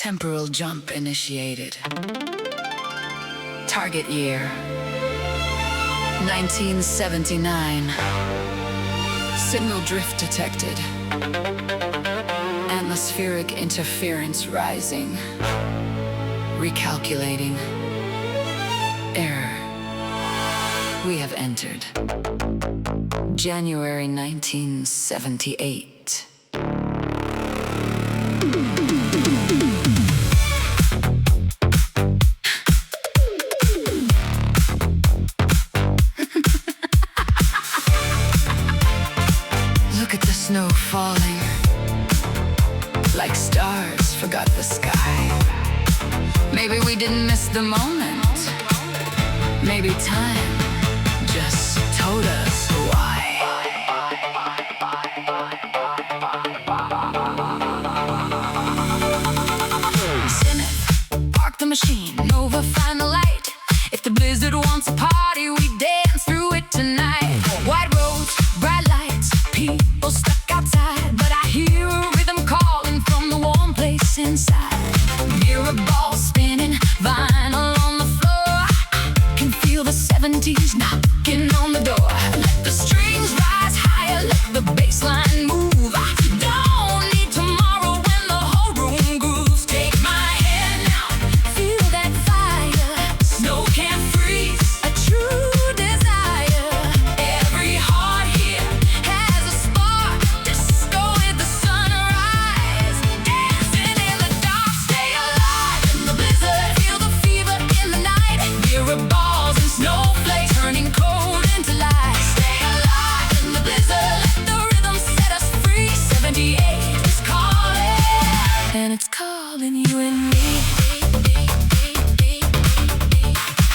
Temporal jump initiated. Target year 1979. Signal drift detected. Atmospheric interference rising. Recalculating. Error. We have entered January 1978. Look at the snow falling. Like stars forgot the sky. Maybe we didn't miss the moment. Maybe time just told us why. Zenith, park the machine, Nova, find the light. If the blizzard wants a party, we dance through it tonight. White roads, bright lights, people stuck outside, but I hear a rhythm calling from the warm place inside. Mirror balls spinning, vinyl on the floor. Can feel the 70s knocking on the door. Let the strings rise higher, let the bass line move. I don't need tomorrow when the whole room grooves. Take my hand now, feel that fire. Snow can't freeze a true desire. Every heart here has a spark. Disco with the sunrise. Dancing in the dark, stay alive in the blizzard. Feel the fever in the night. Mirror balls and snowflakes turning cold into light. Stay alive in the blizzard. Let the rhythm set us free. 78 is calling, and it's calling you and me.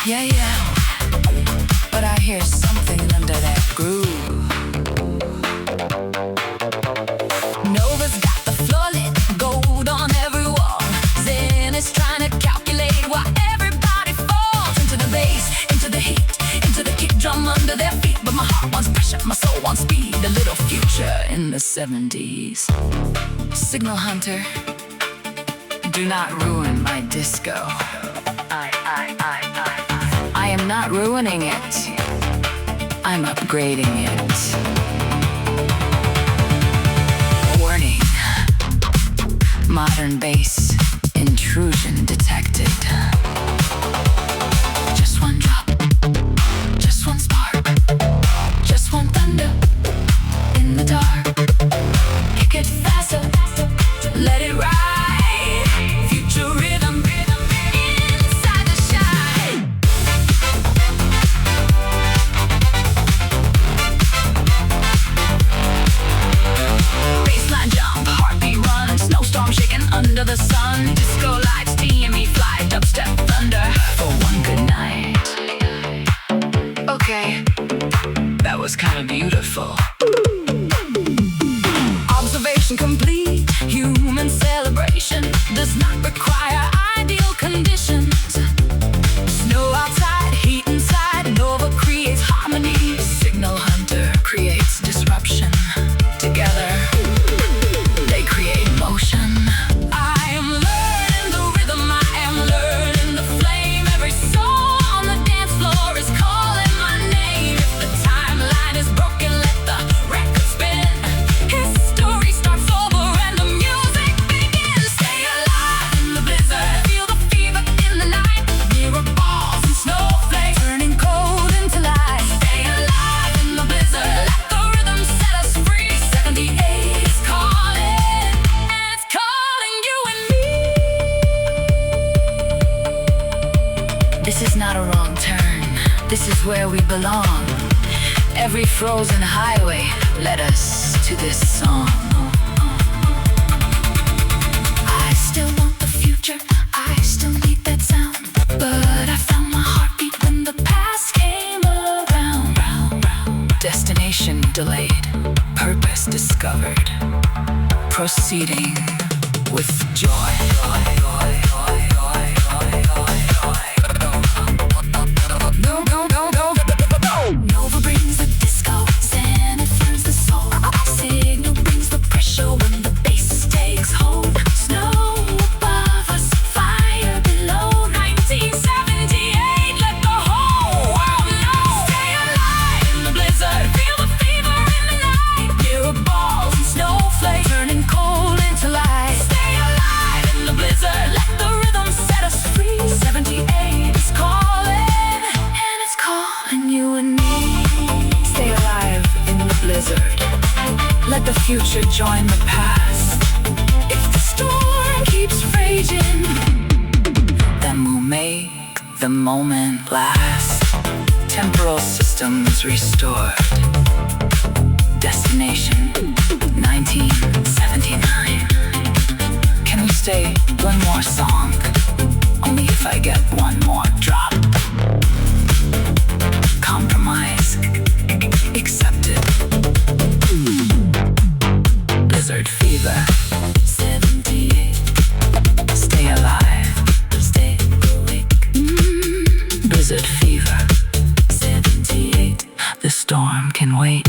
Yeah, yeah, but I hear something under that groove. Nova's got the floor lit, gold on every wall. Zenith's trying to calculate why everybody falls into the bass, into the heat, into the kick drum under their feet. But my heart wants pressure, my soul wants speed. A little future in the 70s. Signal hunter, do not ruin my disco. I am not ruining it. I'm upgrading it. Warning. Modern bass intrusion detected. Just one drop. Just one spark. Just one thunder in the dark. Kick it faster. Let it ride. Future rhythm. Inside the shine. Baseline jump, heartbeat run, snowstorm shaking under the sun. Disco lights, TME fly, dubstep thunder for one good night. Okay, that was kinda beautiful. Observation complete, human celebration does not require ideal conditions. Snow outside, heat inside, Nova creates harmony. Signal hunter creates disruption. Together, they create motion. I am learning the rhythm, I am learning the flame. Every soul on the dance floor is calling my name. If the timeline is broken, let the record spin. History starts over and the music begins. Stay alive in the blizzard, feel the fever in the night. Mirror balls and snowflakes turning cold into light. Stay alive in the blizzard, let the rhythm set us free. 78 is calling, and it's calling you and me. This is not a wrong turn, this is where we belong. Every frozen highway led us to this song. I still want the future, I still need that sound. But I found my heartbeat when the past came around. Destination delayed, purpose discovered. Proceeding with joy. Nova brings the disco, Zenith turns the soul. Signal brings the pressure when the bass takes hold. Snow above us future join the past. If the storm keeps raging, then we'll make the moment last. Temporal systems restored. Destination 1979. Can we stay one more song? Only if I get one more drop. Compromise accepted. Blizzard fever 78. Stay alive, stay awake. Blizzard fever 78. The storm can wait.